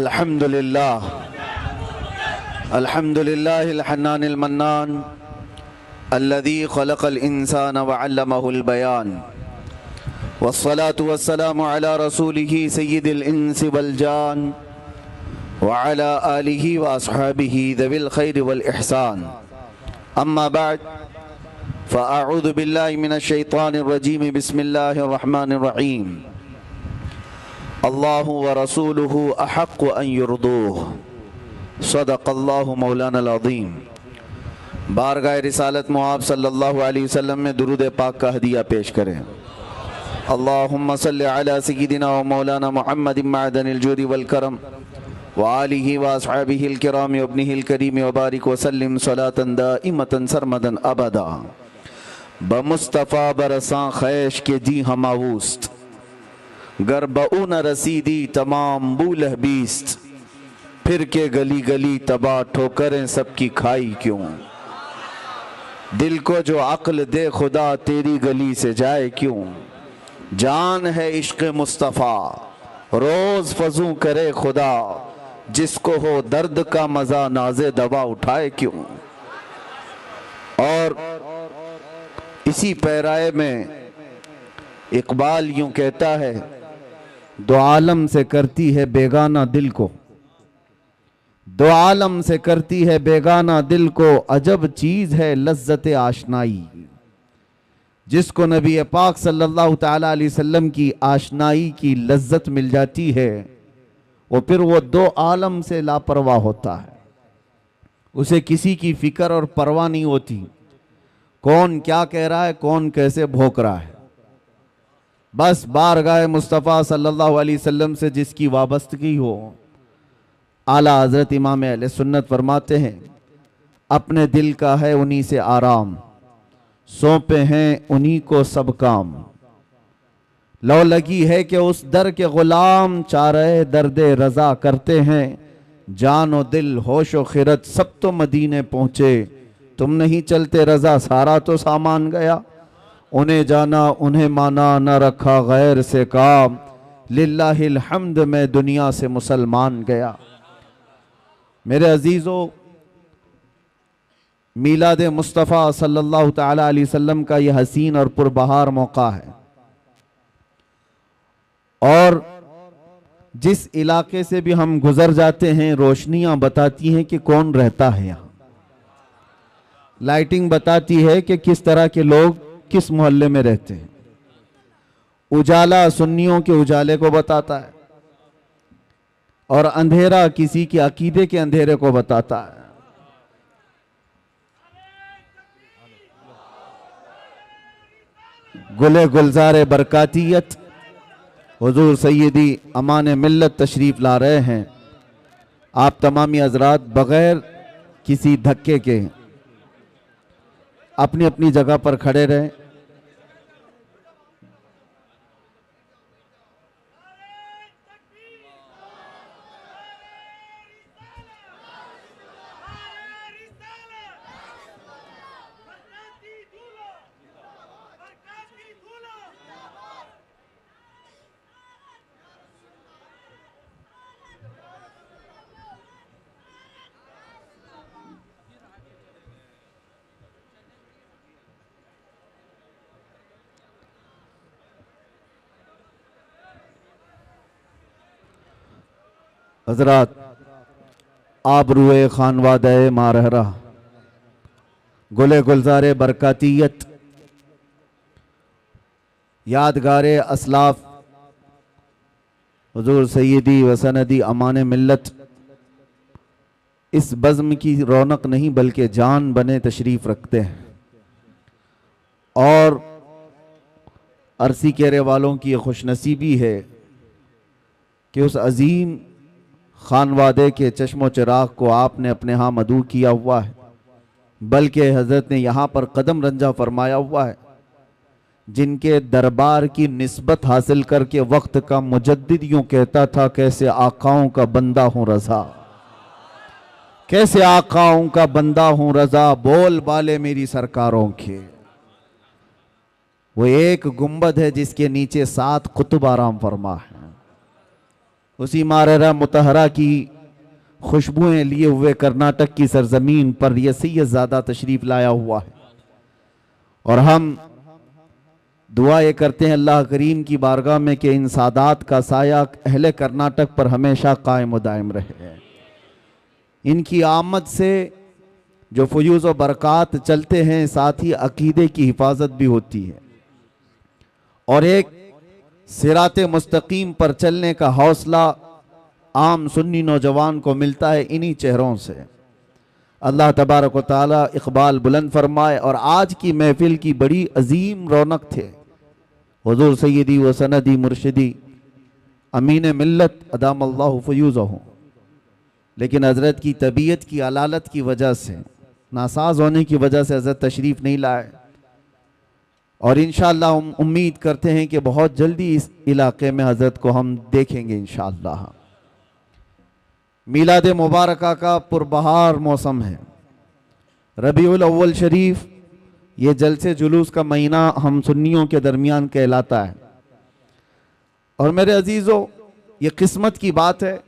अल्हम्दुलिल्लाह अल्हम्दुलिल्लाहिल हन्नानिल मन्नान अल्लज़ी खलक़ल इंसान व अल्लमहुल बयान वस्सलातु वस्सलामु अला रसूलिही सय्यिदिल इंसि वल जान व अला आलिही व अस्हाबिही ज़विल खैरि वल इहसान अम्मा बअद फ़अऊज़ु बिल्लाहि मिनश शैतानिर रजीम बिस्मिल्लाहिर रहमानिर रहीम अल्लाहु व रसूलुहु अहक्कु अन युर्दूह सदक़ल्लाहु मौलानल अज़ीम। बारगाह रिसालत मुआब सल्लल्लाहु अलैहि वसल्लम में दुरूद पाक का हदिया पेश करें। अल्लाहुम्मा सल्लि अला सय्यिदिना व मौलाना मुहम्मदिन मअदनिल जूदि वल करम व आलिहि व अस्हाबिहिल किराम व इब्निहिल करीम व बारिक व सल्लिम सलातन दाइमतन सरमदन अबदा बमुस्तफ़ा बरसां खैश के जी हमावूस्त गर बऊ न रसीदी तमाम बूलह बीस्त फिर के गली गली तबाह ठोकरें सबकी खाई क्यों। दिल को जो अक्ल दे खुदा तेरी गली से जाए क्यों। जान है इश्क़ मुस्तफ़ा रोज़ फजू करे खुदा जिसको हो दर्द का मज़ा नाज़े दवा उठाए क्यों। और इसी पैराए में इकबाल यूं कहता है, दो आलम से करती है बेगाना दिल को, दो आलम से करती है बेगाना दिल को, अजब चीज़ है लज्जत आशनाई। जिसको नबी पाक सल्लल्लाहु ताला अलैहि वसल्लम की आशनाई की लज्जत मिल जाती है वो फिर वो दो आलम से लापरवाह होता है। उसे किसी की फिक्र और परवाह नहीं होती, कौन क्या कह रहा है, कौन कैसे भौंक रहा है। बस बारगाह मुस्तफ़ा सल्लल्लाहु अलैहि वसल्लम से जिसकी वाबस्तगी हो। आला हज़रत इमाम अहले सुन्नत फरमाते हैं, अपने दिल का है उन्हीं से आराम, सौंपे हैं उन्हीं को सब काम। लो लगी है कि उस दर के गुलाम चारे दर्दे रज़ा करते हैं। जानो दिल होशो खिरत सब तो मदीने पहुँचे, तुम नहीं चलते रज़ा सारा तो सामान गया। उन्हें जाना उन्हें माना न रखा गैर से काम, लिल्लाहिल हम्द में दुनिया से मुसलमान गया। मेरे अजीज़ों, मीलाद मुस्तफ़ा सल्लल्लाहु ताला अलैहि वसल्लम का यह हसीन और पुरबहार मौका है और जिस इलाके से भी हम गुजर जाते हैं रोशनियां बताती हैं कि कौन रहता है यहाँ। लाइटिंग बताती है कि किस तरह के लोग किस मोहल्ले में रहते हैं। उजाला सुन्नियों के उजाले को बताता है और अंधेरा किसी के अकीदे के अंधेरे को बताता है। गुले गुलजारे बरकातियत हुजूर सैयदी अमान मिल्लत तशरीफ ला रहे हैं। आप तमामी हजरात बगैर किसी धक्के के अपनी अपनी जगह पर खड़े रहें। हजरात, आबरूए खानवादे मारहरा, गुले गुलजारे बरकातियत, यादगारे असलाफ हुजूर सैयदी वसनदी अमान मिल्लत इस बज़्म की रौनक नहीं बल्कि जान बने तशरीफ़ रखते हैं। और अरसी केरे वालों की खुशनसीबी है कि उस अजीम खानवादे के चश्मो चिराग को आपने अपने यहाँ मदू किया हुआ है, बल्कि हज़रत ने यहाँ पर कदम रंजा फरमाया हुआ है। जिनके दरबार की निस्बत हासिल करके वक्त का मुजद्दिद यूँ कहता था, कैसे आकाओं का बंदा हूँ रज़ा, कैसे आकाओं का बंदा हूँ रज़ा, बोल बाले मेरी सरकारों के। वो एक गुंबद है जिसके नीचे 7 कुतुब आराम फरमा है। उसी माररा मुतहरा की खुशबुएं लिए हुए कर्नाटक की सरजमीन पर यह सैयदजादा तशरीफ लाया हुआ है। और हम दुआ ये करते हैं अल्लाह करीम की बारगाह में कि इन सादात का साया अहले कर्नाटक पर हमेशा कायम व दायम रहे। इनकी आमद से जो फयूज़ व बरक़ात चलते हैं, साथ ही अकीदे की हिफाजत भी होती है और एक सिराते मुस्तकीम पर चलने का हौसला आम सुन्नी नौजवान को मिलता है इन्हीं चेहरों से। अल्लाह तबारक व तआला इक़बाल बुलंद फरमाए। और आज की महफिल की बड़ी अजीम रौनक थे हुज़ूर सय्यदी व सनदी मुर्शिदी अमीन मिल्लत अदामल्लाहु फ़यूज़हु, लेकिन हज़रत की तबीयत की अलालत की वजह से, नासाज होने की वजह से हज़रत तशरीफ़ नहीं लाए। और इंशाअल्लाह हम उम्मीद करते हैं कि बहुत जल्दी इस इलाके में हज़रत को हम देखेंगे इंशाअल्लाह। मीलाद मुबारका का पुरबहार मौसम है। रबीउल अव्वल शरीफ ये जलसे जुलूस का महीना हम सुन्नियों के दरमियान कहलाता है। और मेरे अजीज़ों, ये किस्मत की बात है।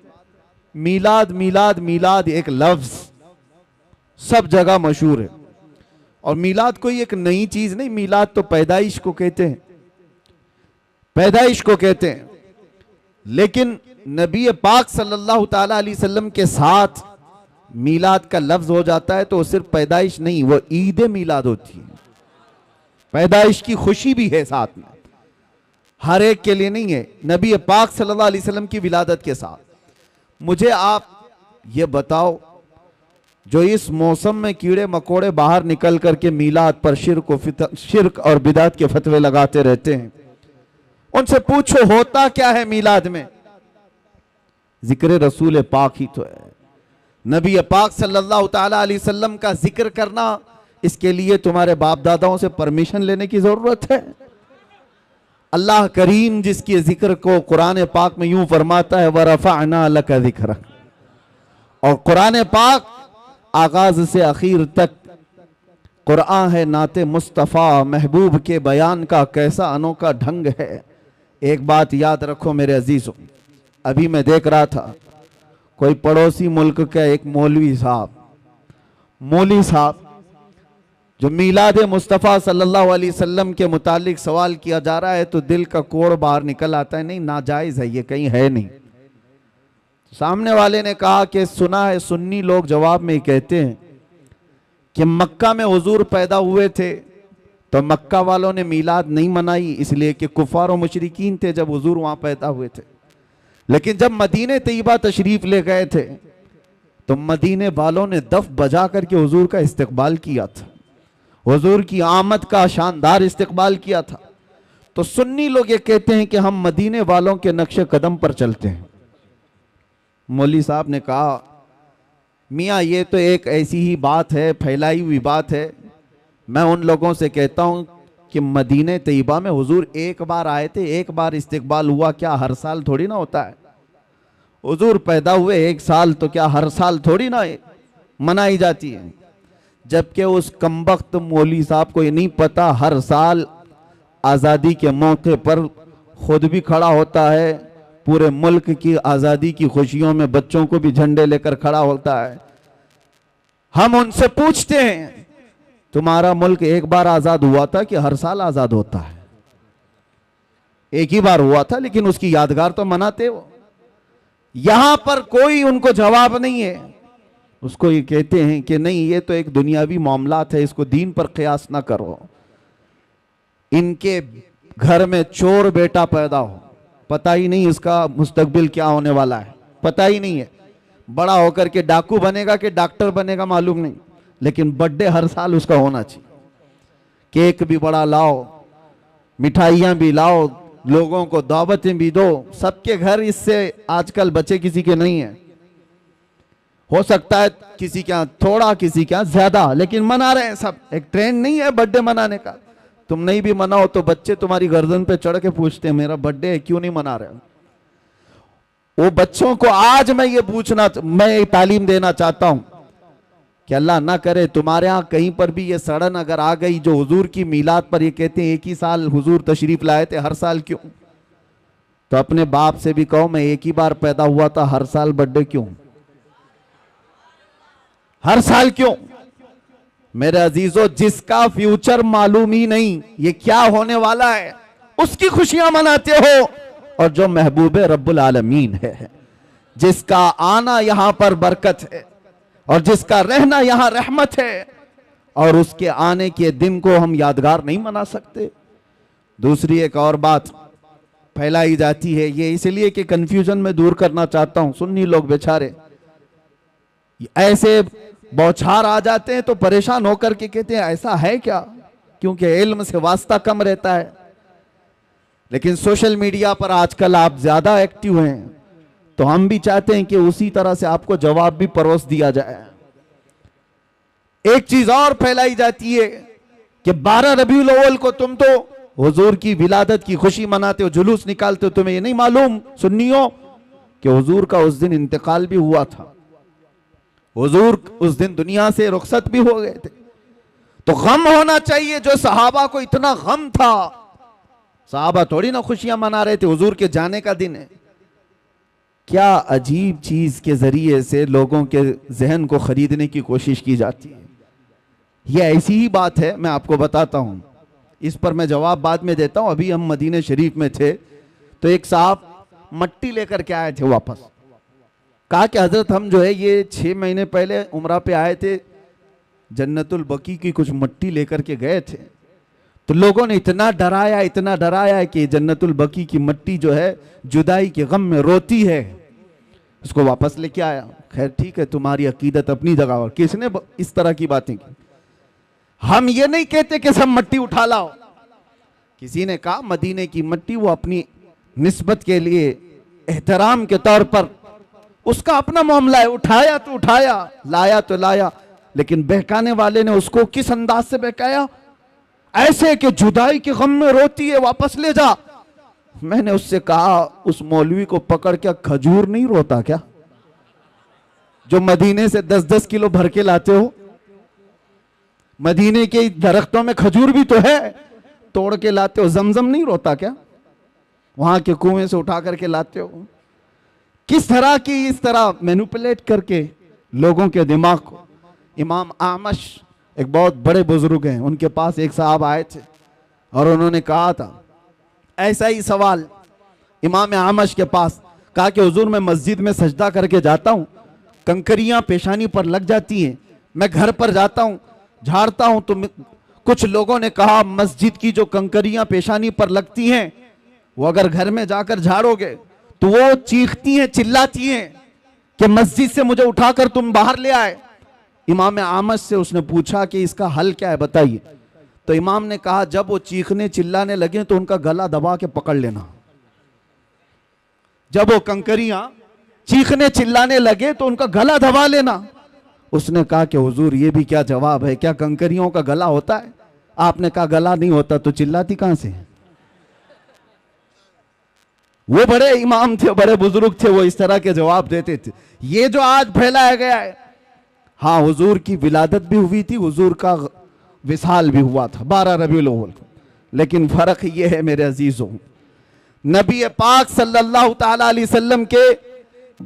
मीलाद मीलाद मीलाद एक लफ्ज़ सब जगह मशहूर है। और मीलाद कोई एक नई चीज़ नहीं, मीलाद तो पैदाइश को कहते हैं, पैदाइश को कहते हैं। लेकिन नबी पाक सल्लल्लाहु ताला अलैहि वसल्लम के साथ मीलाद का लफ्ज़ हो जाता है तो वो सिर्फ पैदाइश नहीं, वो ईद मीलाद होती है। पैदाइश की खुशी भी है साथ में, हर एक के लिए नहीं है, नबी पाक सल्लल्लाहु अलैहि वसल्लम की विलादत के साथ। मुझे आप ये बताओ, जो इस मौसम में कीड़े मकोड़े बाहर निकल करके मीलाद पर शिर्क और बिदात के फतवे लगाते रहते हैं, उनसे पूछो होता क्या है मीलाद में? जिक्र रसूल पाक ही तो है। नबी पाक सल्लल्लाहु ताला अलैहि वसल्लम का जिक्र करना, इसके लिए तुम्हारे बाप दादाओं से परमिशन लेने की जरूरत है? अल्लाह करीम जिसके जिक्र को कुरान पाक में यूं फरमाता है, वरफ़अना लका ज़िक्रक, और कुरान पाक आगाज से आखिर तक कुरान है नाते मुस्तफ़ा महबूब के बयान का कैसा अनोखा ढंग है। एक बात याद रखो मेरे अजीजों, अभी मैं देख रहा था कोई पड़ोसी मुल्क का एक मौलवी साहब जो मीलाद मुस्तफ़ा सल्लल्लाहु अलैहि वसल्लम के मुतालिक सवाल किया जा रहा है तो दिल का कोड़ बाहर निकल आता है, नहीं नाजायज़ है, ये कहीं है नहीं। सामने वाले ने कहा कि सुना है सुन्नी लोग जवाब में कहते हैं कि मक्का में हुजूर पैदा हुए थे तो मक्का वालों ने मीलाद नहीं मनाई, इसलिए कि कुफार और मुशरिकीन थे जब हुजूर वहां पैदा हुए थे। लेकिन जब मदीने तैयबा तशरीफ ले गए थे तो मदीने वालों ने दफ बजा करके हुजूर का इस्तकबाल किया था, हुजूर की आमद का शानदार इस्तकबाल किया था। तो सुन्नी लोग ये कहते हैं कि हम मदीने वालों के नक्शे कदम पर चलते हैं। मौलवी साहब ने कहा, मियाँ ये तो एक ऐसी ही बात है, फैलाई हुई बात है। मैं उन लोगों से कहता हूँ कि मदीने तैयबा में हुजूर एक बार आए थे, एक बार इस्तकबाल हुआ, क्या हर साल थोड़ी ना होता है? हुजूर पैदा हुए एक साल तो क्या हर साल थोड़ी ना मनाई जाती है? जबकि उस कमबख्त मौलवी साहब को ये नहीं पता हर साल आज़ादी के मौके पर खुद भी खड़ा होता है, पूरे मुल्क की आज़ादी की खुशियों में बच्चों को भी झंडे लेकर खड़ा होता है। हम उनसे पूछते हैं तुम्हारा मुल्क एक बार आज़ाद हुआ था कि हर साल आज़ाद होता है? एक ही बार हुआ था, लेकिन उसकी यादगार तो मनाते हो। यहां पर कोई उनको जवाब नहीं है। उसको ये कहते हैं कि नहीं ये तो एक दुनियावी मामलात है, इसको दीन पर क़यास ना करो। इनके घर में चोर बेटा पैदा हो, पता ही नहीं इसका मुस्तकबिल क्या होने वाला है, पता ही नहीं है। बड़ा होकर के डाकू बनेगा कि डॉक्टर बनेगा मालूम नहीं, लेकिन बर्थडे हर साल उसका होना चाहिए। केक भी बड़ा लाओ, मिठाइयाँ भी लाओ, लोगों को दावतें भी दो। सबके घर इससे आजकल बच्चे किसी के नहीं है। हो सकता है किसी के यहाँ थोड़ा, किसी के यहाँ ज्यादा, लेकिन मना रहे हैं सब। एक ट्रेंड नहीं है बर्थडे मनाने का। तुम नहीं भी मनाओ तो बच्चे तुम्हारी गर्दन पे चढ़ के पूछते हैं मेरा बर्थडे है, क्यों नहीं मना रहे हो? वो बच्चों को आज मैं ये तालीम देना चाहता हूं कि अल्लाह ना करे तुम्हारे यहाँ कहीं पर भी ये सड़न अगर आ गई जो हुजूर की मीलाद पर ये कहते हैं एक ही साल हुजूर तशरीफ लाए थे, हर साल क्यों? तो अपने बाप से भी कहो मैं एक ही बार पैदा हुआ था, हर साल बर्थडे क्यों, हर साल क्यों। मेरे अजीजों, जिसका फ्यूचर मालूम ही नहीं ये क्या होने वाला है, उसकी खुशियां मनाते हो। और जो महबूब रब्बुल आलमीन है, जिसका आना यहां पर बरकत है और जिसका रहना यहां रहमत है, और उसके आने के दिन को हम यादगार नहीं मना सकते। दूसरी एक और बात फैलाई जाती है, ये इसलिए कि कंफ्यूजन में दूर करना चाहता हूं। सुन्नी लोग बेचारे ऐसे बौछार आ जाते हैं तो परेशान होकर के कहते हैं ऐसा है क्या, क्योंकि इल्म से वास्ता कम रहता है। लेकिन सोशल मीडिया पर आजकल आप ज्यादा एक्टिव हैं, तो हम भी चाहते हैं कि उसी तरह से आपको जवाब भी परोस दिया जाए। एक चीज और फैलाई जाती है कि 12 रबीउल अव्वल को तुम तो हुजूर की विलादत की खुशी मनाते हो, जुलूस निकालते हो, तुम्हें ये नहीं मालूम सुन्नियों कि हुजूर का उस दिन इंतकाल भी हुआ था, हुजूर उस दिन दुनिया से रुखसत भी हो गए थे। तो गम होना चाहिए, जो सहाबा को इतना गम था। सहाबा थोड़ी ना खुशियां मना रहे थे, हुजूर के जाने का दिन है। क्या अजीब चीज के जरिए से लोगों के जहन को खरीदने की कोशिश की जाती है। यह ऐसी ही बात है, मैं आपको बताता हूं, इस पर मैं जवाब बाद में देता हूं। अभी हम मदीने शरीफ में थे तो एक साहब मट्टी लेकर के आए थे वापस। कहा कि हजरत हम जो है ये 6 महीने पहले उम्रा पे आए थे, जन्नतुल बकी की कुछ मट्टी लेकर के गए थे, तो लोगों ने इतना डराया कि जन्नतुल बकी की मट्टी जो है जुदाई के गम में रोती है, उसको वापस लेके आया। खैर ठीक है, तुम्हारी अकीदत अपनी जगह, और किसने इस तरह की बातें की। हम ये नहीं कहते कि सब मट्टी उठा लाओ। किसी ने कहा मदीने की मट्टी वो अपनी निस्बत के लिए एहतराम के तौर पर उसका अपना मामला है, उठाया तो उठाया, लाया तो लाया, लेकिन बहकाने वाले ने उसको किस अंदाज से बहकाया, ऐसे कि जुदाई के गम में रोती है, वापस ले जा। मैंने उससे कहा उस मौलवी को पकड़ के, खजूर नहीं रोता क्या, जो मदीने से 10-10 किलो भर के लाते हो? मदीने के दरख्तों में खजूर भी तो है, तोड़ के लाते हो। जमजम नहीं रोता क्या, वहां के कुएं से उठा करके लाते हो? किस तरह की इस तरह मैनिपुलेट करके लोगों के दिमाग को। इमाम आमश एक बहुत बड़े बुजुर्ग हैं, उनके पास एक साहब आए थे और उन्होंने कहा था ऐसा ही सवाल इमाम आमश के पास। कहा कि हुजूर मैं मस्जिद में सजदा करके जाता हूं, कंकरियां पेशानी पर लग जाती हैं, मैं घर पर जाता हूं झाड़ता हूं, तो कुछ लोगों ने कहा मस्जिद की जो कंकरियां पेशानी पर लगती हैं वो अगर घर में जाकर झाड़ोगे तो वो चीखती हैं, चिल्लाती हैं कि मस्जिद से मुझे उठाकर तुम बाहर ले आए। इमाम आमश से उसने पूछा कि इसका हल क्या है बताइए। तो इमाम ने कहा जब वो चीखने चिल्लाने लगे तो उनका गला दबा के पकड़ लेना। जब वो कंकरियां चीखने चिल्लाने लगे तो उनका गला दबा लेना। उसने कहा कि हुजूर ये भी क्या जवाब है, क्या कंकरियों का गला होता है? आपने कहा गला नहीं होता तो चिल्लाती कहां से? वो बड़े इमाम थे, बड़े बुजुर्ग थे, वो इस तरह के जवाब देते थे। ये जो आज फैलाया गया है, हाँ हुजूर की विलादत भी हुई थी, हुजूर का विसाल भी हुआ था 12 रबीउल अव्वल को, लेकिन फर्क ये है मेरे अजीजों, नबी पाक सल्लल्लाहु ताला अलैहि वसल्लम के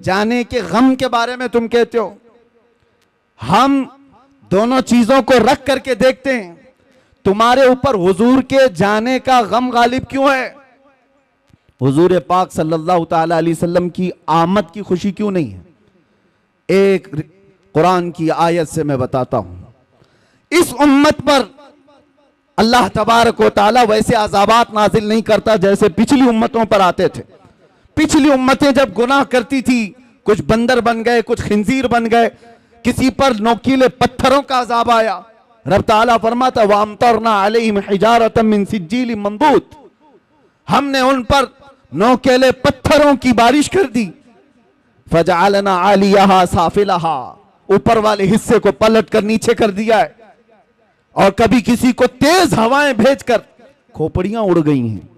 जाने के गम के बारे में तुम कहते हो। हम दोनों चीजों को रख करके देखते हैं, तुम्हारे ऊपर हुजूर के जाने का गम गालिब क्यों है? हुजूर पाक सल्लल्लाहु ताला अलैहि वसल्लम की आमद की खुशी क्यों नहीं है? एक कुरान की आयत से मैं बताता हूं। इस उम्मत पर अल्लाह तबारक व तआला वैसे अज़ाबात नाजिल नहीं करता जैसे पिछली उम्मतों पर आते थे। पिछली उम्मतें जब गुनाह करती थी, कुछ बंदर बन गए, कुछ खिंजीर बन गए, किसी पर नोकीले पत्थरों का अजाब आया। रब ताला फरमाता वामतरना अलैहिम हिजारतम मिन सिज्जील मंदूद, हमने उन पर नोकीले पत्थरों की बारिश कर दी। फजअलना आलियहा साफिलहा, ऊपर वाले हिस्से को पलट कर नीचे कर दिया है। और कभी किसी को तेज हवाएं भेजकर खोपड़ियां उड़ गई हैं,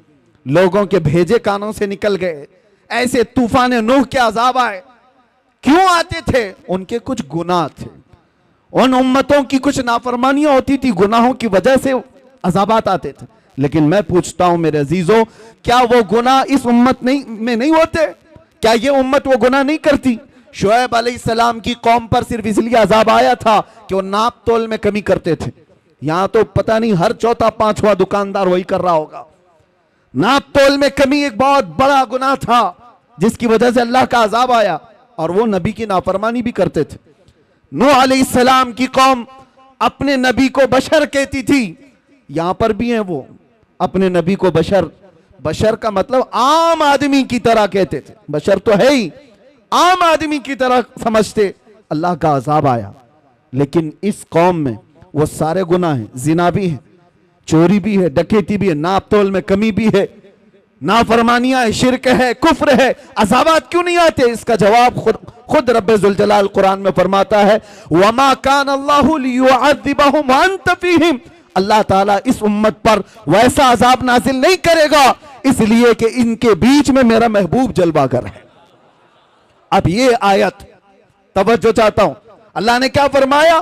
लोगों के भेजे कानों से निकल गए। ऐसे तूफान नूह के अजाब आए। क्यों आते थे? उनके कुछ गुनाह थे, उन उम्मतों की कुछ नाफरमानियां होती थी, गुनाहों की वजह से अजाबात आते थे। लेकिन मैं पूछता हूं मेरे अजीजों, क्या वो गुनाह इस उम्मत में नहीं होते? क्या ये उम्मत वो गुनाह नहीं करती? शुएब अलैहिस्सलाम की कौम पर सिर्फ इसलिए अजाब आया था कि वो नाप तोल में कमी करते थे। यहां तो पता नहीं हर चौथा पांचवा दुकानदार वही कर रहा होगा। नाप तोल में कमी एक बहुत बड़ा गुनाह था जिसकी वजह से अल्लाह का अजाब आया, और वो नबी की नाफरमानी भी करते थे। नूह अलैहिस्सलाम की कौम अपने नबी को बशर कहती थी। यहां पर भी हैं वो अपने नबी को बशर, बशर का मतलब आम आदमी की तरह कहते थे। बशर तो है ही, आम आदमी की तरह समझते। अल्लाह का अजाब आया। लेकिन इस कौम में वो सारे गुनाह हैं, जिना भी है, चोरी भी है, डकैती भी है, नाप तोल में कमी भी है, नाफरमानियां है, शिरक है, कुफ्र है। अजाबात क्यों नहीं आते? इसका जवाब खुद रब्बे जुल जलाल कुरान में फरमाता है, वमा कान अल्लाहु लियुअज़्ज़िबहुम व अंत फीहिम। अल्लाह ताला इस उम्मत पर वैसा अजाब नाजिल नहीं करेगा इसलिए कि इनके बीच में मेरा महबूब जलवागर है। अब ये आयत तवज्जो चाहता हूं, अल्लाह ने क्या फरमाया?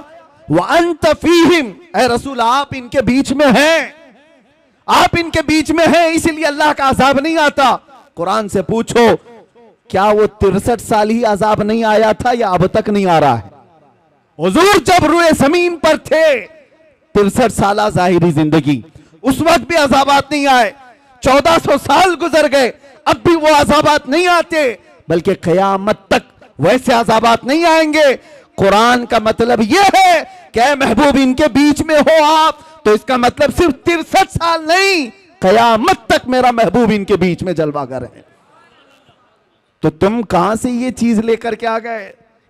व अंत फीहिम, ऐ रसूल आप इनके बीच में हैं, आप इनके बीच में हैं, इसलिए अल्लाह का अजाब नहीं आता। कुरान से पूछो, क्या वो 63 साल ही अजाब नहीं आया था या अब तक नहीं आ रहा है? हुजूर जब रुए जमीन पर थे 63 साल जाहिरी जिंदगी, उस वक्त भी अजाबात नहीं आए। 1400 साल गुजर गए, अब भी वो अजाबात नहीं आते, बल्कि कयामत तक वैसे अजाबात नहीं आएंगे। कुरान का मतलब यह है कि महबूब इनके बीच में हो आप, तो इसका मतलब सिर्फ 63 साल नहीं, कयामत तक मेरा महबूब इनके बीच में जलवागर है। तो तुम कहां से ये चीज लेकर के आ गए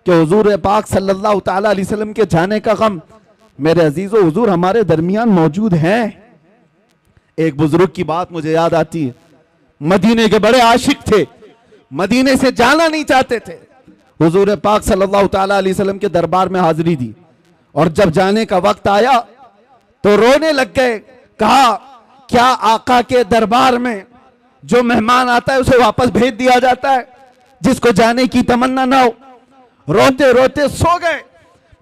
कि हुजूर पाक सल्लल्लाहु ताला अलैहि वसल्लम के जाने का गम? मेरे अजीजों, हुजूर हमारे दरमियान मौजूद हैं। एक बुजुर्ग की बात मुझे याद आती है। मदीने के बड़े आशिक थे, मदीने से जाना नहीं चाहते थे। हुजूर पाक सल्लल्लाहु ताला अलैहि वसल्लम के दरबार में हाजिरी दी, और जब जाने का वक्त आया तो रोने लग गए। कहा, क्या आका के दरबार में जो मेहमान आता है उसे वापस भेज दिया जाता है, जिसको जाने की तमन्ना ना हो? रोते रोते सो गए।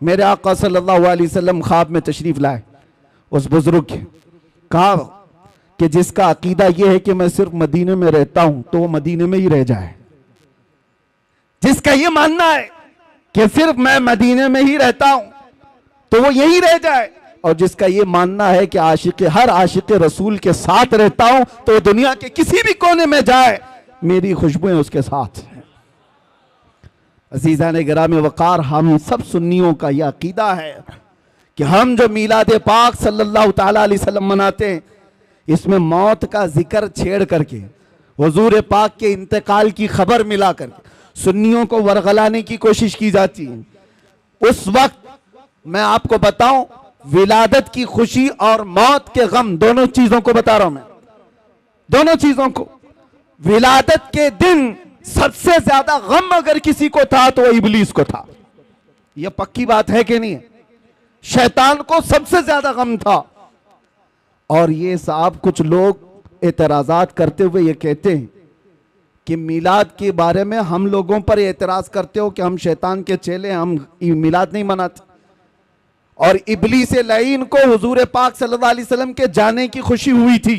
मेरे आका सल्लल्लाहु अलैहि वसल्लम ख्वाब में तशरीफ लाए उस बुजुर्ग के। कहा कि जिसका अकीदा यह है कि मैं सिर्फ मदीने में रहता हूं तो वो मदीने में ही रह जाए। जिसका यह मानना है कि सिर्फ मैं मदीने में ही रहता हूं तो वो यही रह जाए, और जिसका यह मानना है कि हर आशिक रसूल के साथ रहता हूं तो वो दुनिया के किसी भी कोने में जाए, मेरी खुशबुएं उसके साथ हैं। अजीज़ान गिरामी वक़ार, हम सब सुन्नियों का यह अकीदा है कि हम जो मीलाद पाक सल्लल्लाहु ताला अलैहि वसल्लम मनाते हैं, इसमें मौत का जिक्र छेड़ करके, हुजूर पाक के इंतकाल की खबर मिला करके सुन्नियों को वरगलाने की कोशिश की जाती है। उस वक्त मैं आपको बताऊं, विलादत की खुशी और मौत के गम, दोनों चीजों को बता रहा हूं मैं, दोनों चीजों को। विलादत के दिन सबसे ज्यादा गम अगर किसी को था तो वो इबलीस को था। यह पक्की बात है कि नहीं? शैतान को सबसे ज्यादा गम था। और ये साहब कुछ लोग एतराजात करते हुए ये कहते हैं कि मिलाद के बारे में हम लोगों पर एतराज करते हो कि हम शैतान के चेले, हम मिलाद नहीं मनाते। और इबलीस लईन को हुजूर पाक सल्लल्लाहु अलैहि वसल्लम के जाने की खुशी हुई थी,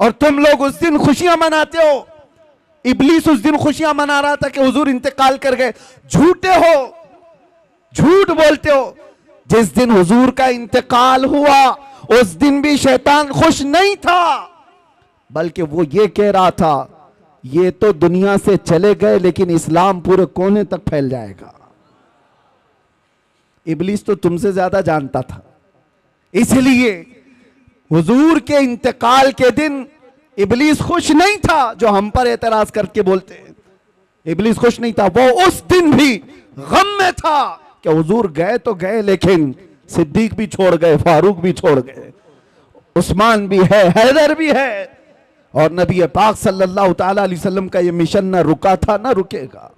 और तुम लोग उस दिन खुशियां मनाते हो। इबलीस उस दिन खुशियां मना रहा था कि हुजूर इंतकाल कर गए। झूठे हो, झूठ बोलते हो। जिस दिन हुजूर का इंतकाल हुआ उस दिन भी शैतान खुश नहीं था, बल्कि वो ये कह रहा था, ये तो दुनिया से चले गए लेकिन इस्लाम पूरे कोने तक फैल जाएगा। इबलीस तो तुमसे ज्यादा जानता था, इसलिए हुजूर के इंतकाल के दिन इबलीस खुश नहीं था, जो हम पर एतराज करके बोलते हैं। इबलीस खुश नहीं था, वो उस दिन भी गम में था कि हुजूर गए तो गए, लेकिन सिद्दीक भी छोड़ गए, फारूक भी छोड़ गए, उस्मान भी है, हैदर भी है, और नबी पाक सल्लल्लाहु ताला अलैहि वसल्लम का ये मिशन ना रुका था ना रुकेगा।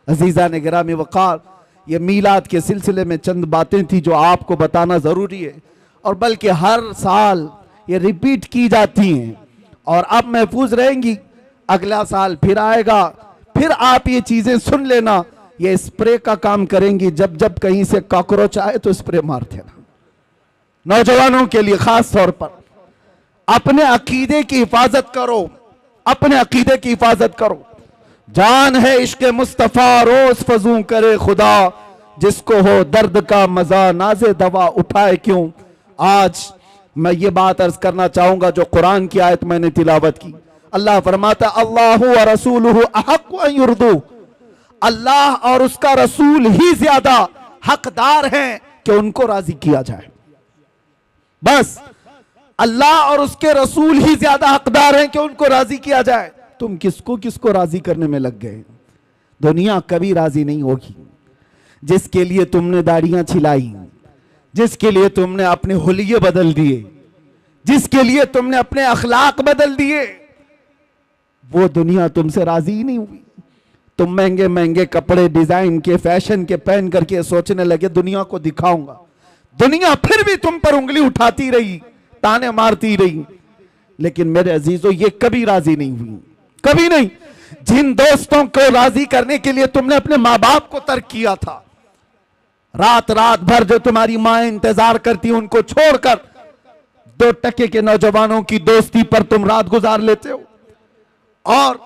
अजीज़ान गिरामी वक़ार, ये मीलाद के सिलसिले में चंद बातें थी जो आपको बताना ज़रूरी है, और बल्कि हर साल ये रिपीट की जाती हैं और अब महफूज रहेंगी। अगला साल फिर आएगा, फिर आप ये चीज़ें सुन लेना। ये स्प्रे का काम करेंगी, जब जब कहीं से कॉकरोच आए तो स्प्रे मार देना, नौजवानों के लिए खास तौर पर। अपने अकीदे की हिफाजत करो, अपने अकीदे की हिफाजत करो। जान है इश्क मुस्तफा रोज फजू करे खुदा, जिसको हो दर्द का मजा नाजे दवा उठाए क्यों। आज मैं ये बात अर्ज करना चाहूंगा जो कुरान की आयत मैंने तिलावत की। अल्लाह फरमाता अल्लाहु व रसूलुहु अहक्कु अन युर्दू, अल्लाह और उसका रसूल ही ज्यादा हकदार हैं कि उनको राजी किया जाए। बस अल्लाह और उसके रसूल ही ज्यादा हकदार हैं कि उनको राजी किया जाए। तुम किसको किसको राजी करने में लग गए। दुनिया कभी राजी नहीं होगी। जिसके लिए तुमने दाढ़ियां छिलाई, जिसके लिए तुमने अपने हुलिये बदल दिए, जिसके लिए तुमने अपने अखलाक बदल दिए, वो दुनिया तुमसे राजी ही नहीं हुई। तुम महंगे महंगे कपड़े डिजाइन के फैशन के पहन करके सोचने लगे दुनिया को दिखाऊंगा। दुनिया फिर भी तुम पर उंगली उठाती रही, ताने मारती रही, लेकिन मेरे अजीजों ये कभी राजी नहीं हुई, कभी नहीं। जिन दोस्तों को राजी करने के लिए तुमने अपने माँ बाप को तर्क किया था, रात रात भर जो तुम्हारी मां इंतजार करती उनको छोड़कर 2% के नौजवानों की दोस्ती पर तुम रात गुजार लेते हो, और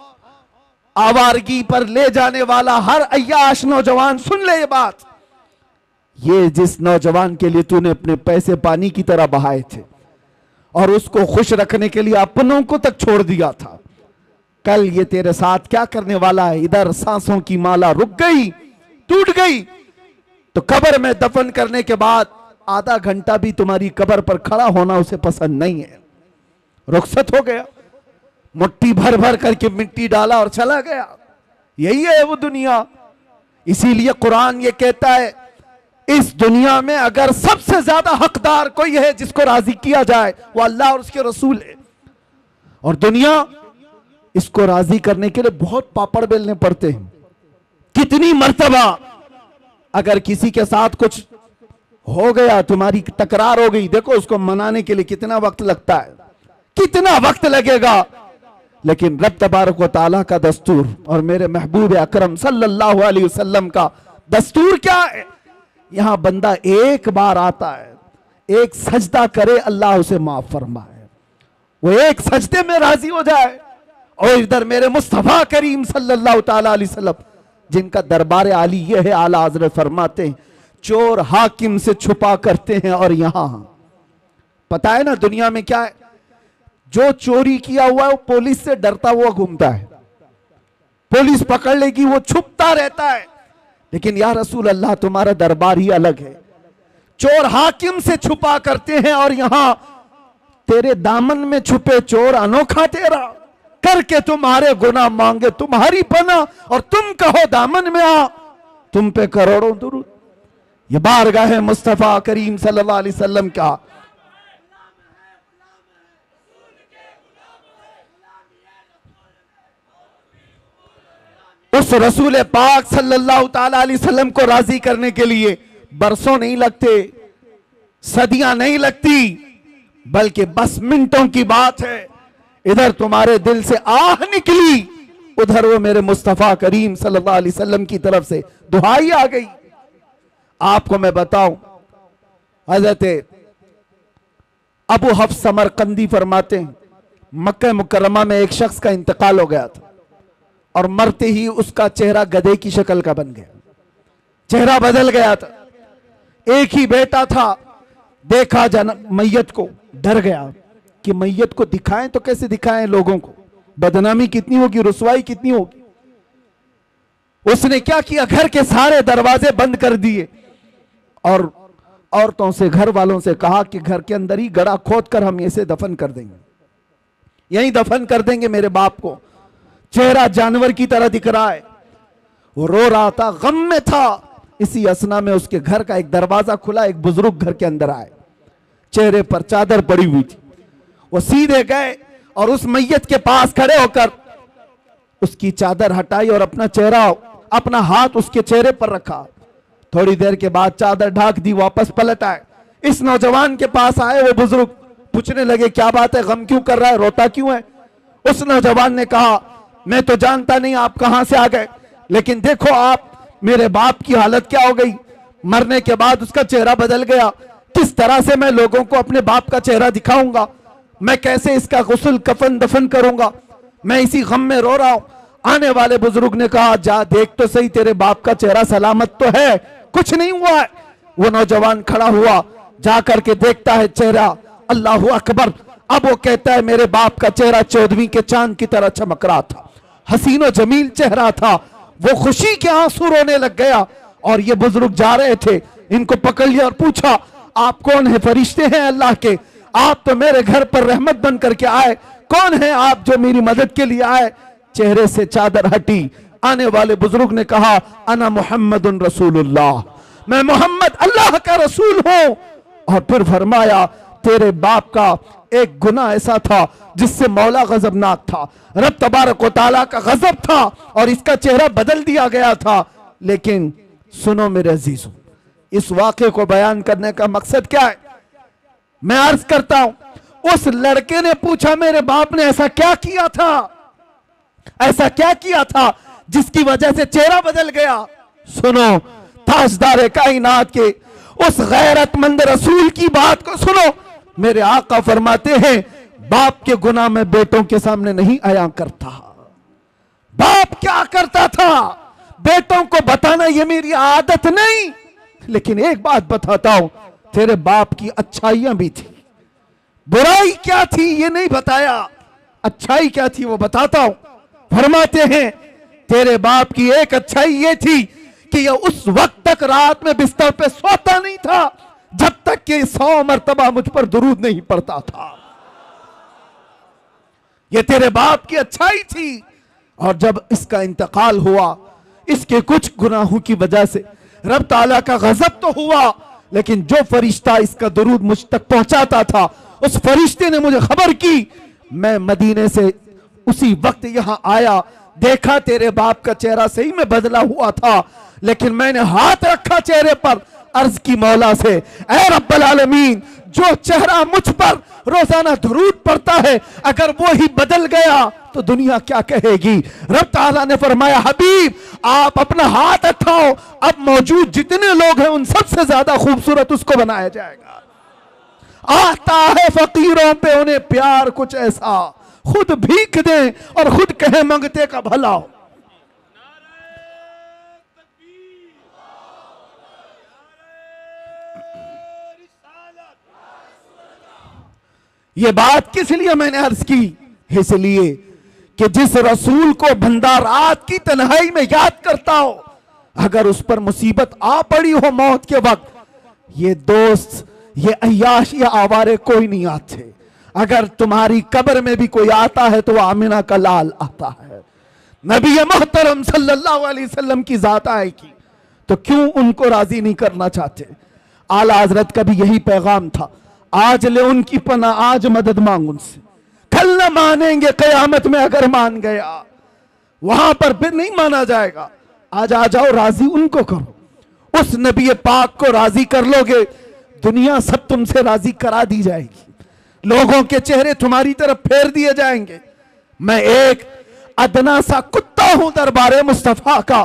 आवारगी पर ले जाने वाला हर अय्याश नौजवान, सुन ले ये बात, ये जिस नौजवान के लिए तूने अपने पैसे पानी की तरह बहाए थे और उसको खुश रखने के लिए अपनों को तक छोड़ दिया था, कल ये तेरे साथ क्या करने वाला है। इधर सांसों की माला रुक गई, टूट गई, तो कब्र में दफन करने के बाद आधा घंटा भी तुम्हारी कब्र पर खड़ा होना उसे पसंद नहीं है। रुखसत हो गया, मुट्ठी भर भर करके मिट्टी डाला और चला गया। यही है वो दुनिया। इसीलिए कुरान ये कहता है इस दुनिया में अगर सबसे ज्यादा हकदार कोई है जिसको राजी किया जाए वो अल्लाह और उसके रसूल है। और दुनिया इसको राजी करने के लिए बहुत पापड़ बेलने पड़ते हैं। कितनी मर्तबा अगर किसी के साथ कुछ हो गया, तुम्हारी तकरार हो गई, देखो उसको मनाने के लिए कितना वक्त लगता है, कितना वक्त लगेगा। लेकिन रब तबारक व तआला का दस्तूर और मेरे महबूब अकरम सल्लल्लाहु अलैहि वसल्लम का दस्तूर क्या है। यहां बंदा एक बार आता है, एक सजदा करे, अल्लाह उसे माफ फरमाए, वो एक सजदे में राजी हो जाए। और इधर मेरे मुस्तफा करीम सल्लल्लाहु ताला अलैहि वसल्लम जिनका दरबार आली ये है, आला हज़रत फरमाते हैं चोर हाकिम से छुपा करते हैं। और यहां पता है ना दुनिया में क्या है, जो चोरी किया हुआ है वो पुलिस से डरता हुआ घूमता है, पुलिस पकड़ लेगी वो छुपता रहता है। लेकिन या रसूल अल्लाह तुम्हारा दरबार ही अलग है, चोर हाकिम से छुपा करते हैं और यहां तेरे दामन में छुपे चोर अनोखा तेरा करके तुम्हारे गुनाह मांगे तुम्हारी पना और तुम कहो दामन में आ, तुम पे करोड़ों दुरूद। ये बारगाह मुस्तफा करीम सल्लल्लाहु अलैहि वसल्लम का उस रसूल पाक सल्लल्लाहु ताला अलैहि वसल्लम को राजी करने के लिए बरसों नहीं लगते, सदियां नहीं लगती, बल्कि बस मिनटों की बात है। इधर तुम्हारे दिल से आह निकली, उधर वो मेरे मुस्तफा करीम सल्लल्लाहु अलैहि वसल्लम की तरफ से दुहाई आ गई। आपको मैं बताऊं, हजरत अबू हफ्स समरकंदी फरमाते हैं मक्का मुकर्रमा में एक शख्स का इंतकाल हो गया था और मरते ही उसका चेहरा गधे की शक्ल का बन गया, चेहरा बदल गया था। एक ही बेटा था, देखा मैयत को, डर गया कि मैयत को दिखाएं तो कैसे दिखाएं लोगों को, बदनामी कितनी होगी, रुसवाई कितनी होगी। उसने क्या किया, घर के सारे दरवाजे बंद कर दिए और औरतों से, घर वालों से कहा कि घर के अंदर ही गड़ा खोद कर हम इसे दफन कर देंगे, यहीं दफन कर देंगे मेरे बाप को। चेहरा जानवर की तरह दिख रहा है, वो रो रहा था, गम में था। इसी असना में उसके घर का एक दरवाजा खुला, एक बुजुर्ग घर के अंदर आए, चेहरे पर चादर पड़ी हुई थी। वो सीधे गए और उस मैयत के पास खड़े होकर उसकी चादर हटाई और अपना चेहरा, अपना हाथ उसके चेहरे पर रखा। थोड़ी देर के बाद चादर ढाक दी, वापस पलट आए, इस नौजवान के पास आए। वो बुजुर्ग पूछने लगे क्या बात है, गम क्यों कर रहा है, रोता क्यों है। उस नौजवान ने कहा मैं तो जानता नहीं आप कहां से आ गए, लेकिन देखो आप मेरे बाप की हालत क्या हो गई, मरने के बाद उसका चेहरा बदल गया, किस तरह से मैं लोगों को अपने बाप का चेहरा दिखाऊंगा। मैं कैसे इसका गुस्ल कफन दफन करूंगा, मैं इसी गम में रो रहा हूं। आने वाले बुजुर्ग ने कहा जा देख तो सही, तेरे बाप का चेहरा सलामत तो है, कुछ नहीं हुआ है। वो नौजवान खड़ा हुआ, जा करके देखता है चेहरा, अल्लाह अकबर। अब वो कहता है मेरे बाप का चेहरा 14वीं के चांद की तरह चमक रहा था, हसीनो जमील चेहरा था। वो खुशी के आंसू रोने लग गया। और ये बुजुर्ग जा रहे थे, इनको पकड़ लिया और पूछा आप कौन है? फरिश्ते हैं अल्लाह के, आप तो मेरे घर पर रहमत बन करके आए, कौन है आप जो मेरी मदद के लिए आए? चेहरे से चादर हटी। आने वाले बुजुर्ग ने कहा अना मुहम्मदुन रसूलुल्लाह, मैं मोहम्मद अल्लाह का रसूल हूं। और फिर फरमाया तेरे बाप का एक गुनाह ऐसा था जिससे मौला गजबनाक था, रब तबारक व तआला का गजब था और इसका चेहरा बदल दिया गया था। लेकिन सुनो मेरे अजीजों, इस वाक़े को बयान करने का मकसद क्या है? मैं अर्ज करता हूं, उस लड़के ने पूछा मेरे बाप ने ऐसा क्या किया था, ऐसा क्या किया था जिसकी वजह से चेहरा बदल गया? सुनो, ताजदार कायनात के उस गैरतमंद रसूल की बात को सुनो। मेरे आका फरमाते हैं बाप के गुनाह में बेटों के सामने नहीं आया करता। बाप क्या करता था बेटों को बताना ये मेरी आदत नहीं, लेकिन एक बात बताता हूं, तेरे बाप की अच्छाइयां भी थी, बुराई क्या थी ये नहीं बताया, अच्छाई क्या थी वो बताता हूं। फरमाते हैं तेरे बाप की एक अच्छाई ये थी कि ये उस वक्त तक रात में बिस्तर पे सोता नहीं था जब तक कि 100 मर्तबा मुझ पर दुरूद नहीं पड़ता था। ये तेरे बाप की अच्छाई थी। और जब इसका इंतकाल हुआ, इसके कुछ गुनाहों की वजह से रब ताला का गजब तो हुआ, लेकिन जो फरिश्ता इसका दुरूद मुझ तक पहुंचाता था उस फरिश्ते ने मुझे खबर की। मैं मदीने से उसी वक्त यहां आया, देखा तेरे बाप का चेहरा सही में बदला हुआ था, लेकिन मैंने हाथ रखा चेहरे पर, अर्ज की मौला से ऐ रब्बल आलमीन, जो चेहरा मुझ पर रोजाना दुरूद पड़ता है अगर वो ही बदल गया तो दुनिया क्या कहेगी? रब ताला ने फरमाया हबीब आप अपना हाथ उठाओ, अब मौजूद जितने लोग हैं उन सबसे ज्यादा खूबसूरत उसको बनाया जाएगा। आता है फकीरों पे उन्हें प्यार कुछ ऐसा, खुद भीख दें और खुद कहे मंगते का भला हो। ये बात किस लिए मैंने अर्ज की? इसलिए कि जिस रसूल को बंदा रात की तन्हाई में याद करता हो, अगर उस पर मुसीबत आ पड़ी हो मौत के वक्त, ये दोस्त, ये अय्याश, ये आवारे कोई नहीं आते। अगर तुम्हारी कब्र में भी कोई आता है तो आमिना का लाल आता है, नबी मोहतरम सल्लल्लाहु अलैहि वसल्लम की जात आएगी, तो क्यों उनको राजी नहीं करना चाहते? आला हजरत का भी यही पैगाम था, आज ले उनकी पना, आज मदद मांग उनसे, कल न मानेंगे कयामत में अगर मान गया, वहां पर फिर नहीं माना जाएगा। आज आ जाओ, राजी उनको करो, उस नबी पाक को राजी कर लोगे, दुनिया सब तुमसे राजी करा दी जाएगी, लोगों के चेहरे तुम्हारी तरफ फेर दिए जाएंगे। मैं एक अदना सा कुत्ता हूं दरबारे मुस्तफा का,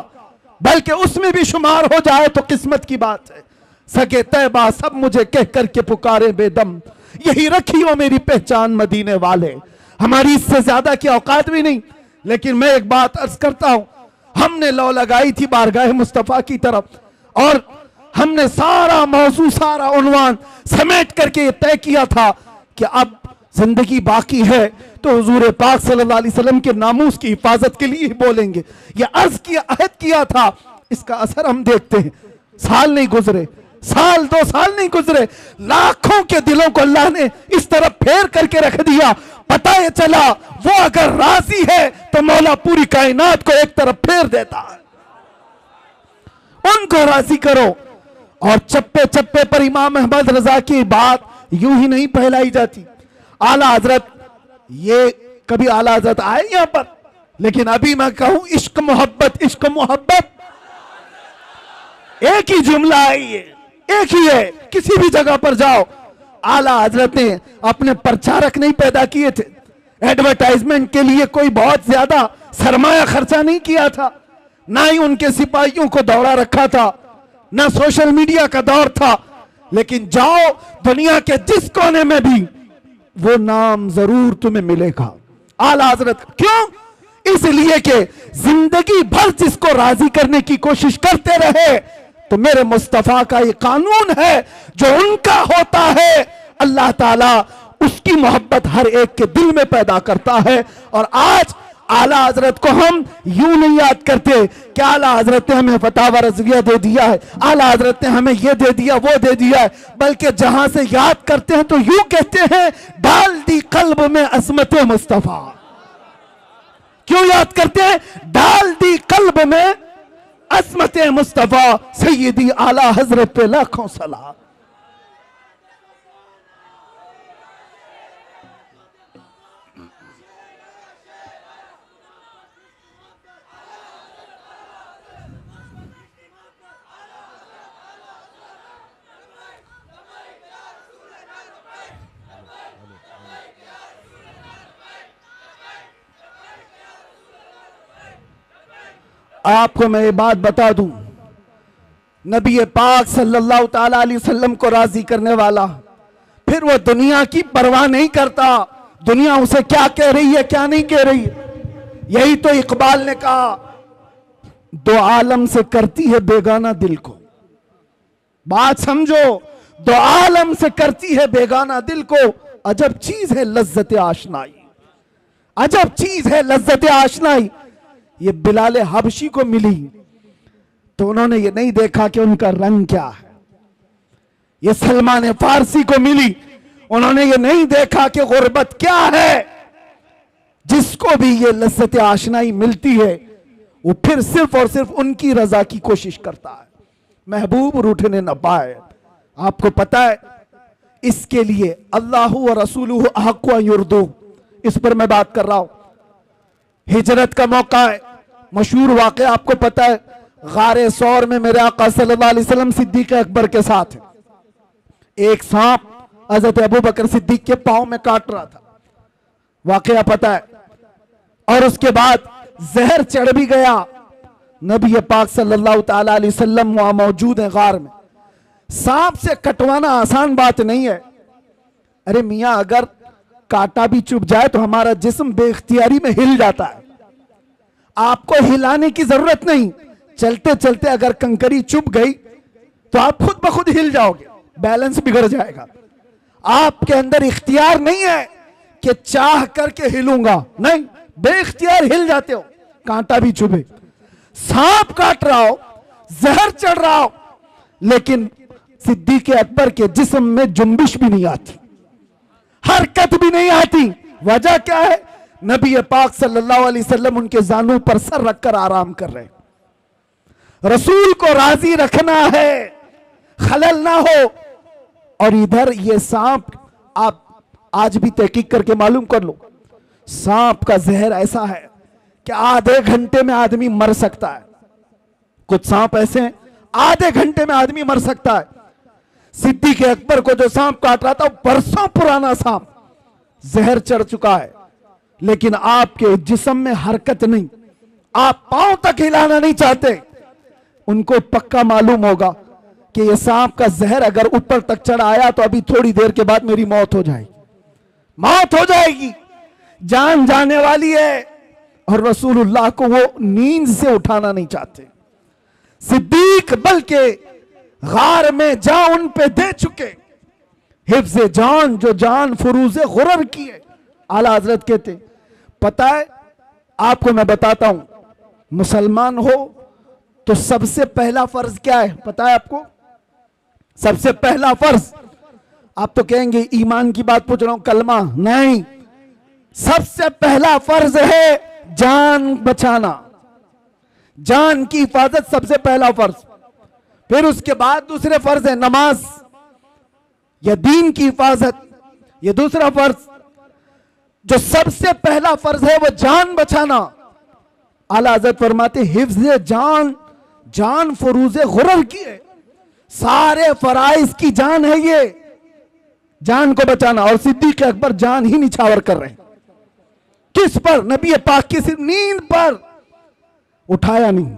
बल्कि उसमें भी शुमार हो जाए तो किस्मत की बात है। सके तैबा सब मुझे कह करके पुकारे बेदम, यही रखी हो मेरी पहचान मदीने वाले। हमारी इससे ज्यादा की औकात भी नहीं, लेकिन मैं एक बात अर्ज करता हूं, हमने लौ लगाई थी बारगाह मुस्तफा की तरफ और हमने सारा मौजू, सारा उन्वान समेट करके ये तय किया था कि अब जिंदगी बाकी है तो हुजूर पाक सल्लल्लाहु अलैहि वसल्लम के नामूस की हिफाजत के लिए ही बोलेंगे। ये अर्ज किया, अहद किया था, इसका असर हम देखते हैं। साल नहीं गुजरे, साल 2 साल नहीं गुजरे, लाखों के दिलों को अल्लाह ने इस तरफ फेर करके रख दिया। पता ये चला वो अगर राजी है तो मौला पूरी कायनात को एक तरफ फेर देता है। उनको राजी करो। और चप्पे चप्पे पर इमाम अहमद रजा की बात यूं ही नहीं फैलाई जाती। आला हजरत, ये कभी आला हजरत आए यहां पर, लेकिन अभी मैं कहूं इश्क मोहब्बत, इश्क मोहब्बत एक ही जुमला है, ये एक ही है, किसी भी जगह पर जाओ। आला हजरत ने अपने प्रचारक नहीं पैदा किए थे, एडवर्टाइजमेंट के लिए कोई बहुत ज्यादा सरमाया खर्चा नहीं किया था, ना ही उनके सिपाहियों को दौड़ा रखा था, ना सोशल मीडिया का दौर था। लेकिन जाओ दुनिया के जिस कोने में भी वो नाम जरूर तुम्हें मिलेगा। आला हजरत क्यों? इसलिए कि जिंदगी भर जिसको राजी करने की कोशिश करते रहे, तो मेरे मुस्तफा का ये कानून है, जो उनका होता है अल्लाह ताला उसकी मोहब्बत हर एक के दिल में पैदा करता है। और आज आला हजरत को हम यूं नहीं याद करते कि आला हजरत ने हमें फतावा रज़विया दे दिया है, आला हजरत ने हमें ये दे दिया वो दे दिया है, बल्कि जहां से याद करते हैं तो यूं कहते हैं, डाल दी कल्ब में अज़मत मुस्तफा। क्यों याद करते हैं? डाल दी कल्ब में अज़मत मुस्तफा सैयदी आला हजरत पे लाखों सलाम। आपको मैं ये बात बता दूं, नबी पाक सल्लल्लाहु ताला अलैहि वसल्लम को राजी करने वाला, फिर वो दुनिया की परवाह नहीं करता, दुनिया उसे क्या कह रही है क्या नहीं कह रही है। यही तो इकबाल ने कहा, दो आलम से करती है बेगाना दिल को। बात समझो, दो आलम से करती है बेगाना दिल को, अजब चीज है लज्जत आशनाई, अजब चीज है लज्जत आशनाई। ये बिलाल हबशी को मिली तो उन्होंने ये नहीं देखा कि उनका रंग क्या है। ये सलमान फारसी को मिली, उन्होंने ये नहीं देखा कि गुर्बत क्या है। जिसको भी ये लज्जत आशनाई मिलती है, वो फिर सिर्फ और सिर्फ उनकी रजा की कोशिश करता है, महबूब रूठने न पाए। आपको पता है, इसके लिए अल्लाह व रसूलुहु अहक्कु अन युर्दू, इस पर मैं बात कर रहा हूं। हिजरत का मौका है, मशहूर वाक़या आपको पता है, गारे सौर में मेरे आका सल्लल्लाहु अलैहि वसल्लम सिद्दीक अकबर के साथ एक सांप हज़रत अबू बकर सिद्दीक के पांव में काट रहा था, वाक़या पता है। और उसके बाद जहर चढ़ भी गया। नबी पाक सल्लल्लाहु ताला अलैहि वसल्लम वहां मौजूद है गार में। सांप से कटवाना आसान बात नहीं है। अरे मियां, अगर कांटा भी चुभ जाए तो हमारा जिस्म बेख्तियारी में हिल जाता है, आपको हिलाने की जरूरत नहीं। चलते चलते अगर कंकरी चुभ गई तो आप खुद ब खुद हिल जाओगे, बैलेंस बिगड़ जाएगा। आपके अंदर इख्तियार नहीं है कि चाह करके हिलूंगा, नहीं, बेइख्तियार हिल जाते हो, कांटा भी चुभे, सांप काट रहा हो, जहर चढ़ रहा हो, लेकिन सिद्दीक अकबर के जिस्म में जुम्बिश भी नहीं आती, हरकत भी नहीं आती। वजह क्या है? नबी पाक सल्लल्लाहु अलैहि वसल्लम उनके जानू पर सर रखकर आराम कर रहे। रसूल को राजी रखना है, खलल ना हो। और इधर ये सांप, आप आज भी तहकीक करके मालूम कर लो, सांप का जहर ऐसा है कि आधे घंटे में आदमी मर सकता है। कुछ सांप ऐसे हैं आधे घंटे में आदमी मर सकता है। सिद्दीक अकबर को जो सांप काट रहा था, बरसों पुराना सांप, जहर चढ़ चुका है, लेकिन आपके जिस्म में हरकत नहीं, आप पांव तक हिलाना नहीं चाहते। उनको पक्का मालूम होगा कि ये सांप का जहर अगर ऊपर तक चढ़ आया तो अभी थोड़ी देर के बाद मेरी मौत हो जाएगी, मौत हो जाएगी, जान जाने वाली है। और रसूलुल्लाह को वो नींद से उठाना नहीं चाहते। सिद्दीक बल्कि गार में जान उन पे दे चुके, हिफ्ज़े जान जो जान फुरूज़े गुरर की है। आला हजरत कहते, पता है आपको मैं बताता हूं, मुसलमान हो तो सबसे पहला फर्ज क्या है पता है आपको? सबसे पहला फर्ज, आप तो कहेंगे ईमान की बात पूछ रहा हूं, कलमा नहीं, सबसे पहला फर्ज है जान बचाना, जान की हिफाजत सबसे पहला फर्ज। फिर उसके बाद दूसरे फर्ज है नमाज या दीन की हिफाजत, ये दूसरा फर्ज। जो सबसे पहला फर्ज है वो जान बचाना। आला हज़रत फरमाते हिफ्ज़े जान, जान फुरूज़े गुरर की है, सारे फराइज की जान है ये, जान को बचाना। और सिद्दीक अकबर जान ही निछावर कर रहे हैं, किस पर? नबी पाक की सिर्फ नींद पर, उठाया नहीं।